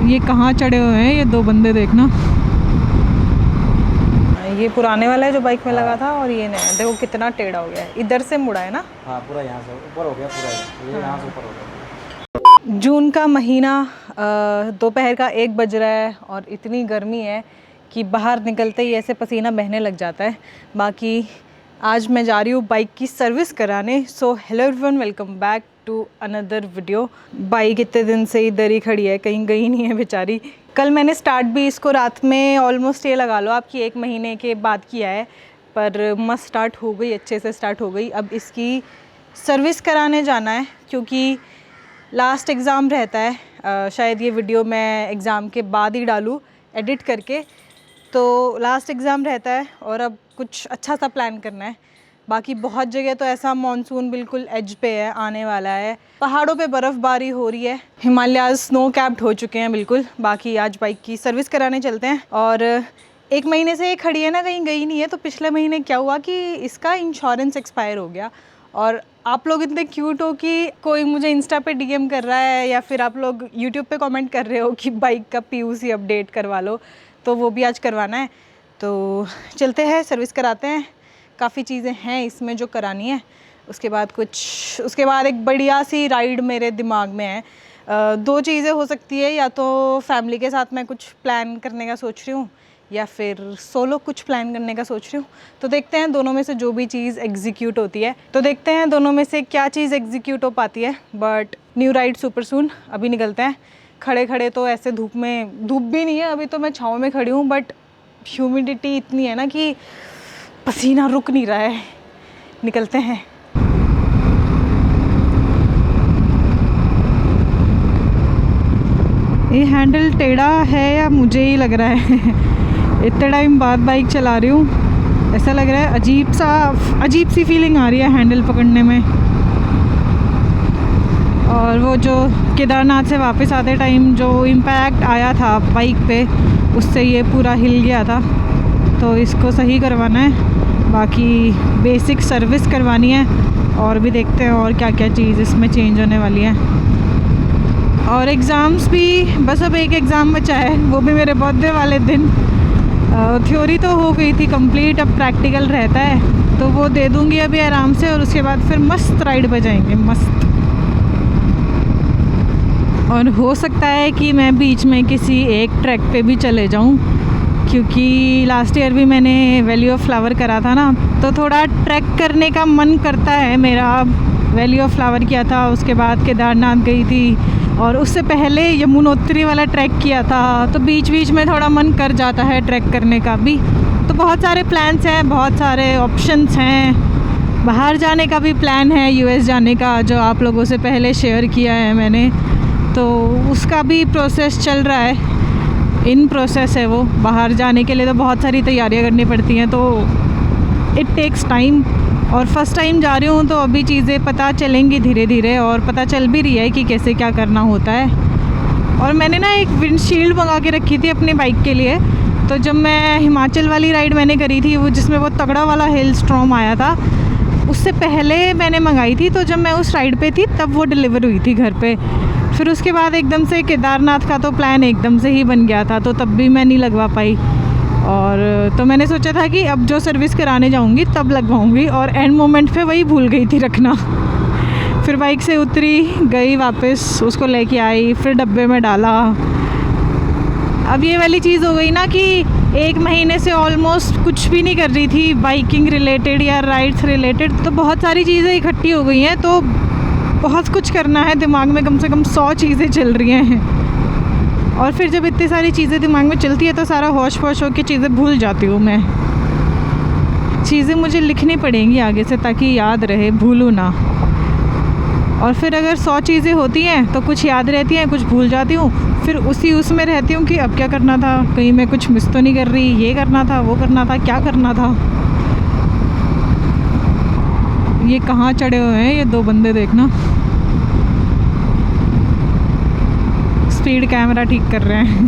ये कहाँ चढ़े हुए हैं ये दो बंदे, देखना। ये पुराने वाला है जो बाइक में लगा था, और ये नया। देखो कितना टेढ़ा हो गया है, इधर से मुड़ा है ना। हाँ पूरा यहाँ से ऊपर हो गया, पूरा ये यहाँ से ऊपर हो गया। जून का महीना, दोपहर का 1 बज रहा है और इतनी गर्मी है कि बाहर निकलते ही ऐसे पसीना बहने लग जाता है। बाकी आज मैं जा रही हूँ बाइक की सर्विस कराने। So hello everyone, welcome back to another video. Bike इतने दिन से इधर ही खड़ी है, कहीं गई नहीं है बेचारी। कल मैंने स्टार्ट भी इसको रात में ऑलमोस्ट ये लगा लो आपकी 1 महीने के बाद किया है, पर मस्त स्टार्ट हो गई, अच्छे से स्टार्ट हो गई। अब इसकी सर्विस कराने जाना है क्योंकि लास्ट एग्ज़ाम रहता है। शायद ये वीडियो मैं एग्ज़ाम के बाद ही डालूँ एडिट करके। तो लास्ट एग्ज़ाम रहता है और अब कुछ अच्छा सा प्लान करना है। बाकी बहुत जगह तो ऐसा मॉनसून बिल्कुल एज पे है, आने वाला है। पहाड़ों पे बर्फ़बारी हो रही है, हिमालय स्नो कैप्ड हो चुके हैं बिल्कुल। बाकी आज बाइक की सर्विस कराने चलते हैं। और 1 महीने से ये खड़ी है ना, कहीं गई नहीं है। तो पिछले महीने क्या हुआ कि इसका इंश्योरेंस एक्सपायर हो गया। और आप लोग इतने क्यूट हो कि कोई मुझे इंस्टा पे डीएम कर रहा है या फिर आप लोग यूट्यूब पे कमेंट कर रहे हो कि बाइक का पीयूसी अपडेट करवा लो, तो वो भी आज करवाना है। तो चलते हैं, सर्विस कराते हैं। काफ़ी चीज़ें हैं इसमें जो करानी है। उसके बाद एक बढ़िया सी राइड मेरे दिमाग में है। 2 चीज़ें हो सकती है, या तो फैमिली के साथ मैं कुछ प्लान करने का सोच रही हूँ या फिर सोलो कुछ प्लान करने का सोच रही हूँ। तो देखते हैं दोनों में से जो भी चीज़ एग्जीक्यूट होती है, तो देखते हैं दोनों में से क्या चीज़ एग्जीक्यूट हो पाती है। But new ride super soon. अभी निकलते हैं। खड़े खड़े तो ऐसे धूप भी नहीं है, अभी तो मैं छाँव में खड़ी हूँ, बट ह्यूमिडिटी इतनी है ना कि पसीना रुक नहीं रहा है। निकलते हैं। ये हैंडल टेढ़ा है या मुझे ही लग रहा है? इतने टाइम बाद बाइक चला रही हूँ, ऐसा लग रहा है अजीब सी फीलिंग आ रही है हैंडल पकड़ने में। और वो जो केदारनाथ से वापस आते टाइम जो इम्पैक्ट आया था बाइक पे, उससे ये पूरा हिल गया था। तो इसको सही करवाना है। बाकी बेसिक सर्विस करवानी है और भी देखते हैं और क्या क्या चीज़ इसमें चेंज होने वाली है। और एग्ज़ाम्स भी बस अब एक एग्ज़ाम बचा है, वो भी मेरे बर्थडे वाले दिन। थ्योरी तो हो गई थी कंप्लीट, अब प्रैक्टिकल रहता है, तो वो दे दूँगी अभी आराम से। और उसके बाद फिर मस्त राइड बजाएंगे, मस्त। और हो सकता है कि मैं बीच में किसी एक ट्रैक पे भी चले जाऊं, क्योंकि लास्ट ईयर भी मैंने वैली ऑफ फ्लावर करा था ना, तो थोड़ा ट्रैक करने का मन करता है मेरा। वैली ऑफ फ्लावर किया था, उसके बाद केदारनाथ गई थी, और उससे पहले यमुनोत्री वाला ट्रैक किया था। तो बीच बीच में थोड़ा मन कर जाता है ट्रैक करने का भी। तो बहुत सारे प्लान्स हैं, बहुत सारे ऑप्शंस हैं। बाहर जाने का भी प्लान है, यूएस जाने का, जो आप लोगों से पहले शेयर किया है मैंने। तो उसका भी प्रोसेस चल रहा है, इन प्रोसेस है वो। बाहर जाने के लिए तो बहुत सारी तैयारियां करनी पड़ती हैं, तो इट टेक्स टाइम। और फर्स्ट टाइम जा रही हूँ तो अभी चीज़ें पता चलेंगी धीरे धीरे, और पता चल भी रही है कि कैसे क्या करना होता है। और मैंने ना एक विंडशील्ड मंगा के रखी थी अपनी बाइक के लिए। तो जब मैं हिमाचल वाली राइड मैंने करी थी, वो जिसमें वो तगड़ा वाला हिल स्टॉर्म आया था, उससे पहले मैंने मंगाई थी। तो जब मैं उस राइड पे थी तब वो डिलीवर हुई थी घर पे। फिर उसके बाद एकदम से केदारनाथ का तो प्लान एकदम से ही बन गया था, तो तब भी मैं नहीं लगवा पाई। और तो मैंने सोचा था कि अब जो सर्विस कराने जाऊंगी तब लगवाऊंगी, और एंड मोमेंट पे वही भूल गई थी रखना। फिर बाइक से उतरी, गई वापस, उसको लेके आई, फिर डब्बे में डाला। अब ये वाली चीज़ हो गई ना कि 1 महीने से ऑलमोस्ट कुछ भी नहीं कर रही थी बाइकिंग रिलेटेड या राइड्स रिलेटेड। तो बहुत सारी चीज़ें इकट्ठी हो गई हैं, तो बहुत कुछ करना है। दिमाग में कम से कम 100 चीज़ें चल रही हैं। और फिर जब इतनी सारी चीज़ें दिमाग में चलती है तो सारा होश पोश होकर चीज़ें भूल जाती हूँ मैं। चीज़ें मुझे लिखनी पड़ेंगी आगे से, ताकि याद रहे, भूलूँ ना। और फिर अगर 100 चीज़ें होती हैं तो कुछ याद रहती हैं, कुछ भूल जाती हूँ। फिर उसमें रहती हूँ कि अब क्या करना था, कहीं मैं कुछ मिस तो नहीं कर रही, ये करना था, वो करना था, क्या करना था। ये कहाँ चढ़े हुए हैं ये 2 बंदे, देखना। स्पीड कैमरा ठीक कर रहे हैं।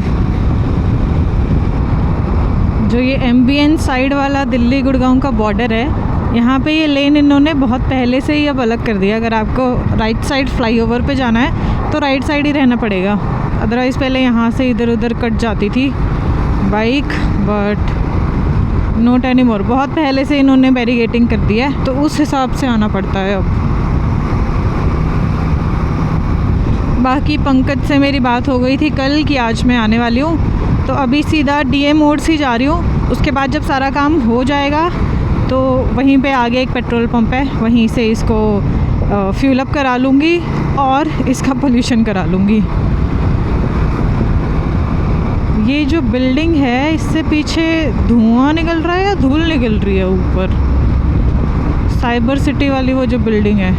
जो ये एम्बियंस साइड वाला दिल्ली गुड़गांव का बॉर्डर है, यहाँ पे ये लेन इन्होंने बहुत पहले से ही अब अलग कर दिया। अगर आपको राइट साइड फ्लाईओवर पे जाना है तो राइट साइड ही रहना पड़ेगा। अदरवाइज़ पहले यहाँ से इधर उधर कट जाती थी bike, but note any more. बहुत पहले से इन्होंने बैरिगेटिंग कर दिया है, तो उस हिसाब से आना पड़ता है अब। बाकी पंकज से मेरी बात हो गई थी कल कि आज मैं आने वाली हूँ, तो अभी सीधा डीएम मोड से जा रही हूँ। उसके बाद जब सारा काम हो जाएगा तो वहीं पे आगे एक पेट्रोल पंप है, वहीं से इसको फ्यूल अप करा लूँगी और इसका पोल्यूशन करा लूँगी। ये जो बिल्डिंग है इससे पीछे धुआं निकल रहा है या धूल निकल रही है ऊपर? साइबर सिटी वाली वो जो बिल्डिंग है,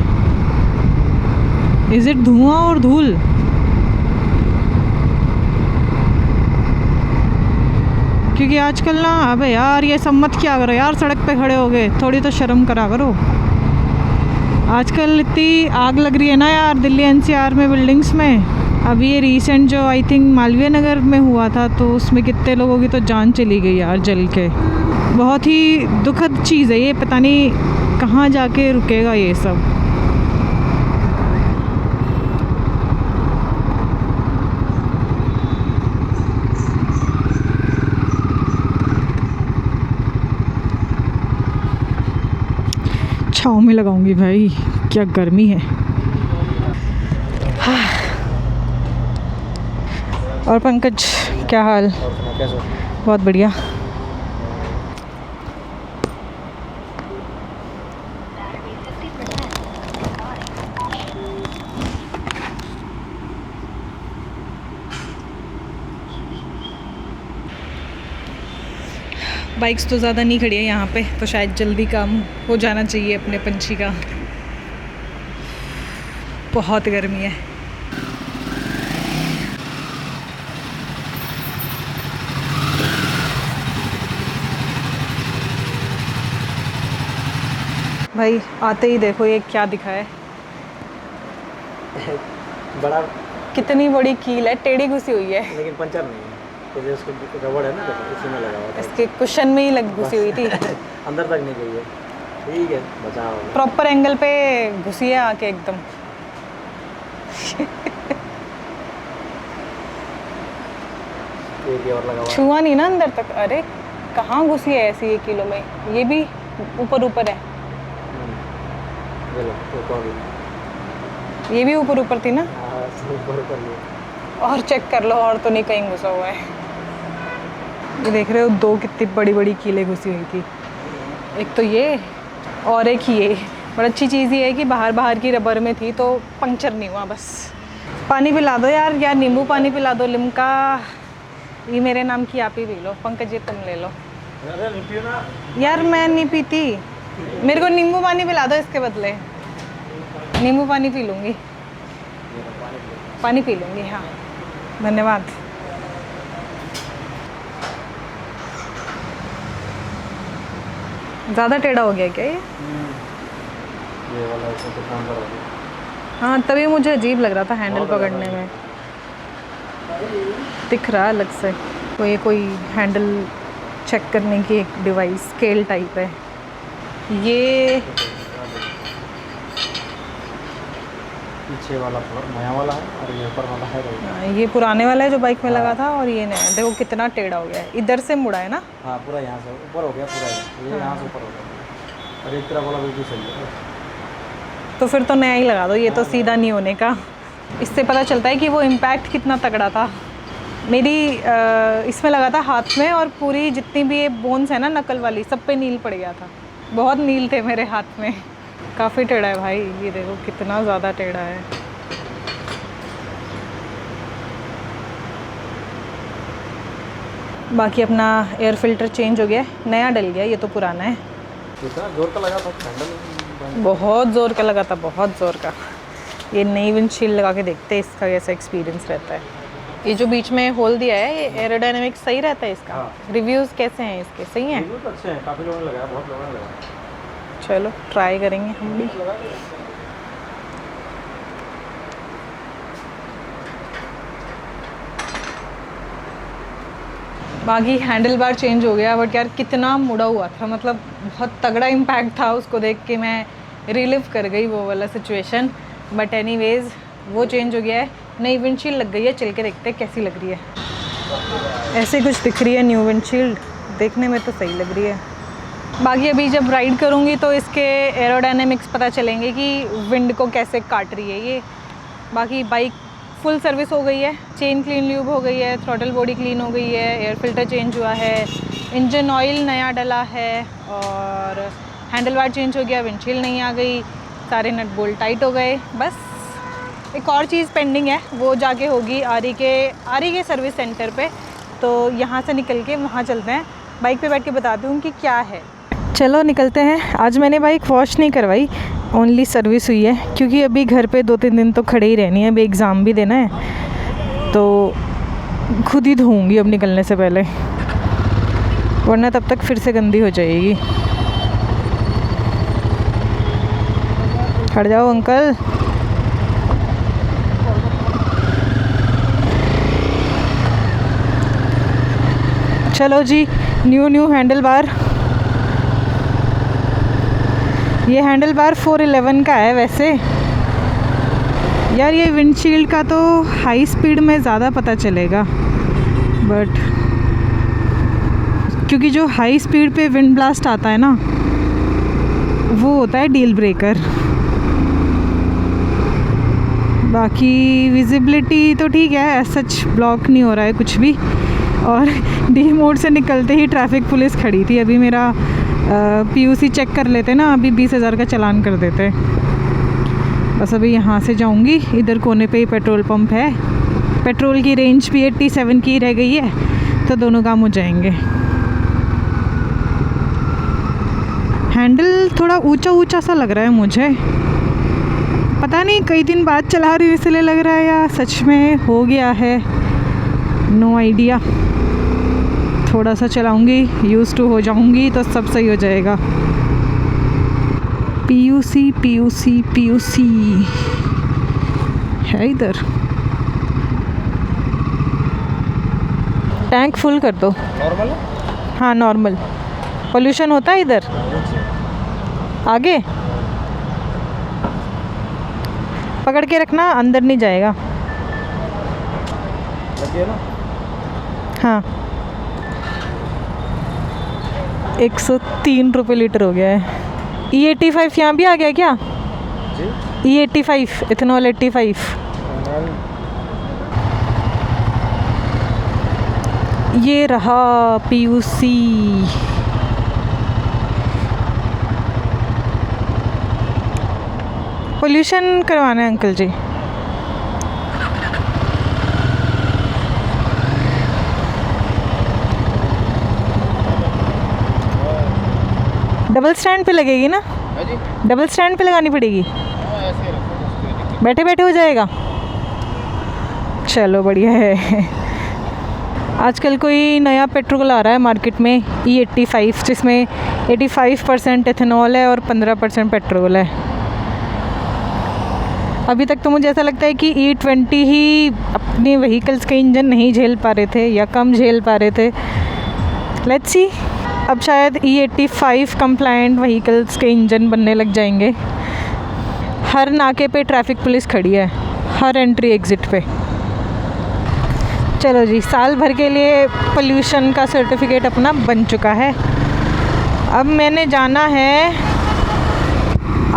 इज इट धुआं और धूल? क्योंकि आजकल ना, अबे यार ये सब मत क्या करो यार, सड़क पे खड़े हो गए, थोड़ी तो शर्म करा करो। आजकल इतनी आग लग रही है ना यार दिल्ली एनसीआर में बिल्डिंग्स में। अभी ये रीसेंट जो आई थिंक मालवीय नगर में हुआ था, तो उसमें कितने लोगों की तो जान चली गई यार जल के। बहुत ही दुखद चीज़ है ये, पता नहीं कहाँ जाके रुकेगा ये सब। छाँव में लगाऊंगी भाई, क्या गर्मी है। और पंकज क्या हाल? कैसे? बहुत बढ़िया। बाइक्स तो ज़्यादा नहीं खड़ी है यहाँ पे, तो शायद जल्दी काम हो जाना चाहिए अपने पंछी का। बहुत गर्मी है। भाई आते ही देखो ये क्या दिखा है। बड़ा, कितनी बड़ी कील है, टेढ़ी घुसी हुई है। लेकिन पंचर नहीं है, तो जो उसको रबड़ है ना, देखो इसी में लगा हुआ था। इसके कुशन में ही लग घुसी हुई थी। अंदर तक नहीं गई है। ठीक है, बचाओ। प्रॉपर एंगल पे घुसी है आके एकदम। एक और लगा हुआ है। छुआ नहीं ना अंदर तक। अरे कहाँ घुसी है ऐसी ये किलो में? ये भी ऊपर ऊपर है। ये लो, एक और भी। ये भी ऊपर ऊपर थी ना? हाँ, सब ऊपर कर लिया। और चेक कर लो, और तो नहीं कहीं घुसा हुआ है। ये देख रहे हो, दो कितनी बड़ी बड़ी कीलें घुसी हुई थी। एक तो ये और एक ये। और अच्छी चीज़ ये है कि बाहर बाहर की रबर में थी तो पंक्चर नहीं हुआ बस। पानी पिला दो यार, या नींबू पानी पिला दो, लिम्का। ये मेरे नाम की आप ही पी लो, पंकज ये तुम ले लो। अरे नहीं पियो ना। यार मैं नहीं पीती, मेरे को नींबू पानी पिला दो इसके बदले। नींबू पानी पी लूँगी, पानी पी लूँगी। हाँ धन्यवाद। ज़्यादा टेढ़ा हो गया क्या ये? ये वाला इसमें तो काम करोगे। हाँ तभी मुझे अजीब लग रहा था हैंडल पकड़ने में। दिख रहा है अलग से। तो ये कोई हैंडल चेक करने की एक डिवाइस, स्केल टाइप है ये। पीछे वाला थोड़ा नया वाला है और ये ऊपर वाला है। ये पुराने वाला है जो बाइक में लगा था, और ये नया। देखो कितना टेढ़ा हो गया है, इधर से मुड़ा है ना। हाँ पूरा यहाँ से ऊपर हो गया, पूरा ये यहाँ से ऊपर हो गया, और एक तरफ वाला बिल्कुल सही है। तो फिर तो नया ही लगा दो, ये तो सीधा नहीं होने का। इससे पता चलता है कि वो इम्पैक्ट कितना तगड़ा था। मेरी इसमें लगा था हाथ में, और पूरी जितनी भी ये बोन्स है ना नकल वाली, सब पे नील पड़ गया था। बहुत नील थे मेरे हाथ में। काफ़ी टेढ़ा है भाई, ये देखो कितना ज़्यादा टेढ़ा है। बाकी अपना एयर फिल्टर चेंज हो गया, नया डल गया, ये तो पुराना है। कितना जोर का लगा था हैंडल? बहुत ज़ोर का लगा था, बहुत ज़ोर का। ये नई विंडशील्ड लगा के देखते हैं इसका कैसा एक्सपीरियंस रहता है। ये जो बीच में होल दिया है, ये एरोडायनेमिक सही रहता है इसका? हाँ। रिव्यूज़ कैसे हैं इसके? सही हैं? रिव्यू तो अच्छे हैं, काफ़ी लोगों ने लगाया, बहुत लोगों ने लगाया। चलो ट्राई करेंगे हम भी। बाकी हैंडल बार चेंज हो गया, बट यार कितना मुड़ा हुआ था, मतलब बहुत तगड़ा इम्पैक्ट था। उसको देख के मैं रिलीव कर गई वो वाला सिचुएशन। बट एनीवेज वो चेंज हो गया है, नई विंडशील्ड लग गई है, चल के देखते हैं कैसी लग रही है। ऐसे कुछ दिख रही है न्यू विंडशील्ड, देखने में तो सही लग रही है। बाकी अभी जब राइड करूँगी तो इसके एरोडायनेमिक्स पता चलेंगे कि विंड को कैसे काट रही है ये। बाकी बाइक फुल सर्विस हो गई है, चेन क्लीन ल्यूब हो गई है, थ्रॉटल बॉडी क्लीन हो गई है, एयर फिल्टर चेंज हुआ है, इंजन ऑयल नया डला है और हैंडल बार चेंज हो गया, विंडशील्ड नहीं आ गई, सारे नट बोल्ट टाइट हो गए। बस एक और चीज़ पेंडिंग है, वो जाके होगी आरी के सर्विस सेंटर पे। तो यहाँ से निकल के वहाँ चलते हैं, बाइक पे बैठ के बताती हूँ कि क्या है। चलो निकलते हैं। आज मैंने बाइक वॉश नहीं करवाई, ओनली सर्विस हुई है, क्योंकि अभी घर पे 2-3 दिन तो खड़े ही रहनी है, अभी एग्ज़ाम भी देना है तो खुद ही धोऊंगी अब निकलने से पहले, वरना तब तक फिर से गंदी हो जाएगी। हट जाओ अंकल। चलो जी, न्यू हैंडल बार। ये हैंडल बार 411 का है वैसे। यार ये विंडशील्ड का तो हाई स्पीड में ज़्यादा पता चलेगा, बट क्योंकि जो हाई स्पीड पे विंड ब्लास्ट आता है ना, वो होता है डील ब्रेकर। बाकी विजिबिलिटी तो ठीक है, एज सच ब्लॉक नहीं हो रहा है कुछ भी। और डी मोड से निकलते ही ट्रैफिक पुलिस खड़ी थी। अभी मेरा पीयूसी चेक कर लेते ना, अभी 20,000 का चालान कर देते। बस अभी यहाँ से जाऊँगी, इधर कोने पे ही पेट्रोल पंप है, पेट्रोल की रेंज भी 87 की रह गई है, तो दोनों काम हो जाएंगे। हैंडल थोड़ा ऊंचा सा लग रहा है मुझे, पता नहीं कई दिन बाद चला रही हूँ इसलिए लग रहा है या सच में हो गया है, नो आइडिया। थोड़ा सा चलाऊंगी, यूज़ टू हो जाऊंगी तो सब सही हो जाएगा। पीयूसी है इधर। टैंक फुल कर दो। नॉर्मल है? हाँ नॉर्मल। पोल्यूशन होता है इधर आगे, पकड़ के रखना, अंदर नहीं जाएगा। लग गया ना? हाँ 103 रुपये लीटर हो गया है। E85 यहाँ भी आ गया क्या? जी E85 इथेनॉल 85। ये रहा पीयूसी। पोल्यूशन करवाना है अंकल जी। डबल स्टैंड पे लगेगी ना? जी डबल स्टैंड पे लगानी पड़ेगी? ऐसे रखो, बैठे बैठे हो जाएगा? चलो बढ़िया है। आजकल कोई नया पेट्रोल आ रहा है मार्केट में, E85, जिसमें 85% एथेनॉल है और 15% पेट्रोल है। अभी तक तो मुझे ऐसा लगता है कि E20 ही अपने व्हीकल्स के इंजन नहीं झेल पा रहे थे या कम झेल पा रहे थे। लेट्स सी, अब शायद E85 कंप्लायंट व्हीकल्स के इंजन बनने लग जाएंगे। हर नाके पे ट्रैफिक पुलिस खड़ी है, हर एंट्री एग्ज़िट पे। चलो जी, साल भर के लिए पोल्यूशन का सर्टिफिकेट अपना बन चुका है। अब मैंने जाना है,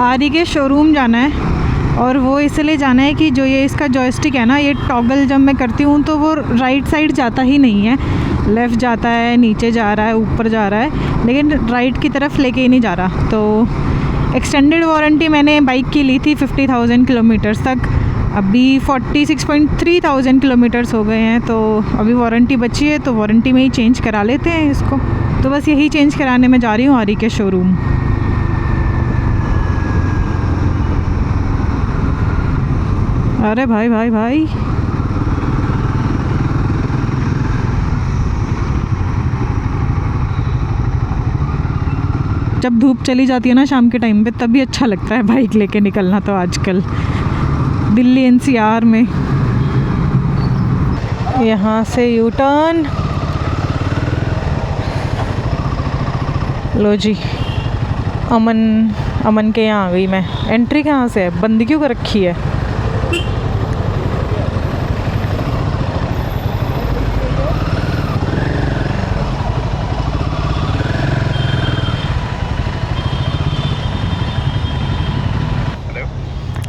आरी के शोरूम जाना है, और वो इसलिए जाना है कि जो ये इसका जॉयस्टिक है ना, ये टॉगल जब मैं करती हूँ तो वो राइट साइड जाता ही नहीं है, लेफ़्ट जाता है, नीचे जा रहा है, ऊपर जा रहा है, लेकिन राइट की तरफ लेके ही नहीं जा रहा। तो एक्सटेंडेड वारंटी मैंने बाइक की ली थी 50,000 किलोमीटर्स तक, अभी 46,300 किलोमीटर्स हो गए हैं, तो अभी वारंटी बची है, तो वारंटी में ही चेंज करा लेते हैं इसको। तो बस यही चेंज कराने में जा रही हूँ आरी के शोरूम। अरे भाई भाई भाई, जब धूप चली जाती है ना शाम के टाइम पे, तभी अच्छा लगता है बाइक लेके निकलना। तो आजकल दिल्ली NCR में यहाँ से यू टर्न, लो जी, अमन के यहाँ आ गई मैं। एंट्री कहाँ से है? बंद क्यों कर रखी है?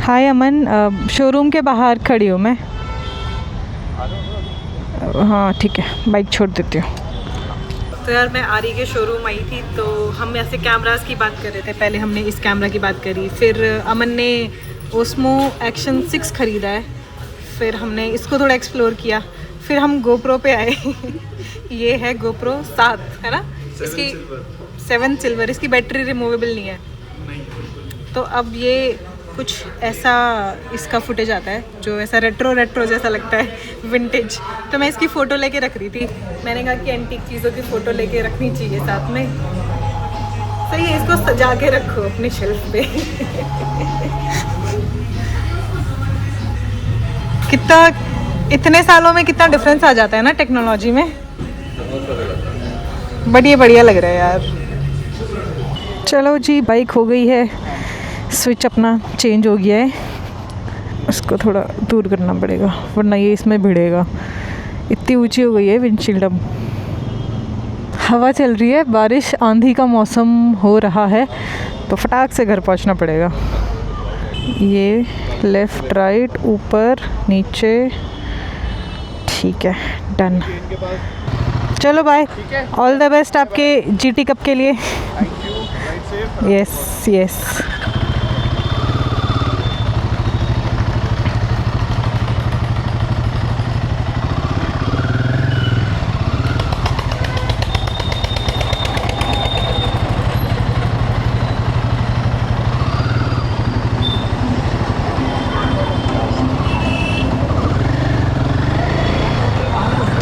हाय अमन, शोरूम के बाहर खड़ी हूँ मैं। हाँ ठीक है, बाइक छोड़ देती हूँ। तो यार मैं आरी के शोरूम आई थी, तो हम ऐसे कैमरास की बात कर रहे थे। पहले हमने इस कैमरा की बात करी, फिर अमन ने ओस्मो एक्शन 6 ख़रीदा है, फिर हमने इसको थोड़ा एक्सप्लोर किया, फिर हम गोप्रो पे आए। ये है गोप्रो 7 है ना, इसकी 7 सिल्वर, इसकी बैटरी रिमूवेबल नहीं है। तो अब ये कुछ ऐसा इसका फुटेज आता है जो ऐसा रेट्रो जैसा लगता है, विंटेज। तो मैं इसकी फ़ोटो लेके रख रही थी। मैंने कहा कि एंटीक चीज़ों की फ़ोटो लेके रखनी चाहिए साथ में। सही है, इसको सजा के रखो अपनी शेल्फ पे। कितना इतने सालों में कितना डिफरेंस आ जाता है ना टेक्नोलॉजी में। बढ़िया लग रहा है यार। चलो जी, बाइक हो गई है, स्विच अपना चेंज हो गया है। इसको थोड़ा दूर करना पड़ेगा वरना ये इसमें भिड़ेगा। इतनी ऊंची हो गई है विंडशील्ड। अब हवा चल रही है, बारिश आंधी का मौसम हो रहा है, तो फटाक से घर पहुंचना पड़ेगा। ये लेफ़्ट राइट ऊपर नीचे, ठीक है, डन। चलो बाय, ऑल द बेस्ट आपके जीटी कप के लिए। यस।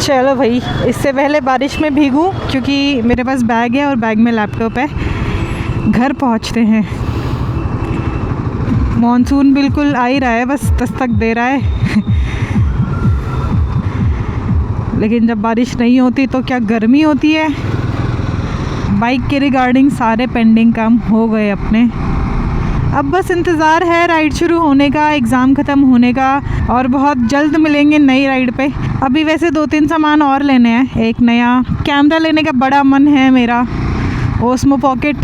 चलो भाई, इससे पहले बारिश में भीगूं क्योंकि मेरे पास बैग है और बैग में लैपटॉप है। घर पहुंचते हैं। मॉनसून बिल्कुल आ ही रहा है, बस दस्तक दे रहा है। लेकिन जब बारिश नहीं होती तो क्या गर्मी होती है। बाइक के रिगार्डिंग सारे पेंडिंग काम हो गए अपने। अब बस इंतज़ार है राइड शुरू होने का, एग्ज़ाम ख़त्म होने का, और बहुत जल्द मिलेंगे नई राइड पे। अभी वैसे 2-3 सामान और लेने हैं। एक नया कैमरा लेने का बड़ा मन है मेरा, ओस्मो पॉकेट,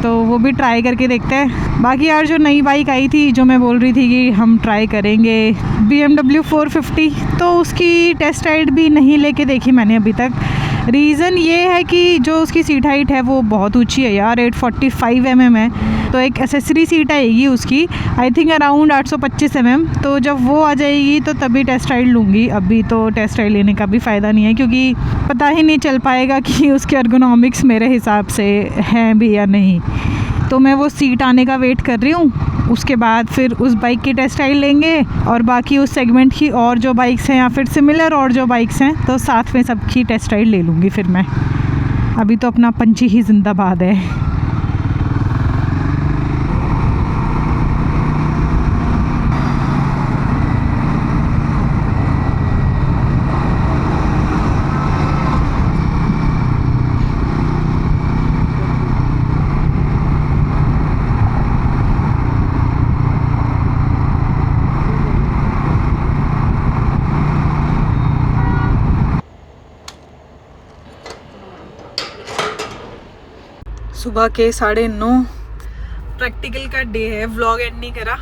तो वो भी ट्राई करके देखते हैं। बाकी यार जो नई बाइक आई थी, जो मैं बोल रही थी कि हम ट्राई करेंगे, BMW 450, तो उसकी टेस्ट राइड भी नहीं लेके देखी मैंने अभी तक। रीज़न ये है कि जो उसकी सीट हाइट है वो बहुत ऊंची है यार, 845 mm है। तो एक एसेसरी सीट आएगी उसकी, आई थिंक अराउंड 825 mm। तो जब वो आ जाएगी तो तभी टेस्ट राइड लूँगी। अभी तो टेस्ट राइड लेने का भी फ़ायदा नहीं है, क्योंकि पता ही नहीं चल पाएगा कि उसके एर्गोनॉमिक्स मेरे हिसाब से हैं भी या नहीं। तो मैं वो सीट आने का वेट कर रही हूँ। उसके बाद फिर उस बाइक की टेस्ट राइड लेंगे, और बाकी उस सेगमेंट की और जो बाइक्स हैं या फिर सिमिलर और जो बाइक्स हैं, तो साथ में सबकी टेस्ट राइड ले लूँगी फिर मैं। अभी तो अपना पंची ही जिंदाबाद है। सुबह के 9:30 प्रैक्टिकल का डे है। व्लॉग एंड नहीं करा।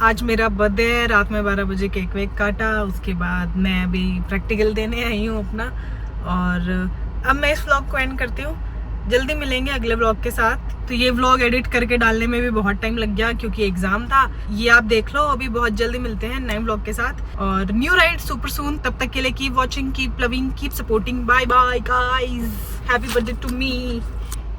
आज मेरा बर्थडे है, रात में 12 बजे केक वेक काटा। उसके बाद मैं अभी प्रैक्टिकल देने आई हूँ अपना, और अब मैं इस व्लॉग को एंड करती हूँ। जल्दी मिलेंगे अगले व्लॉग के साथ। तो ये व्लॉग एडिट करके डालने में भी बहुत टाइम लग गया क्योंकि एग्जाम था। ये आप देख लो। अभी बहुत जल्दी मिलते हैं नए व्लॉग के साथ और न्यू राइड सुपर सून। तब तक के लिए keep watching, keep loving, keep supporting. Bye bye guys, happy birthday to me.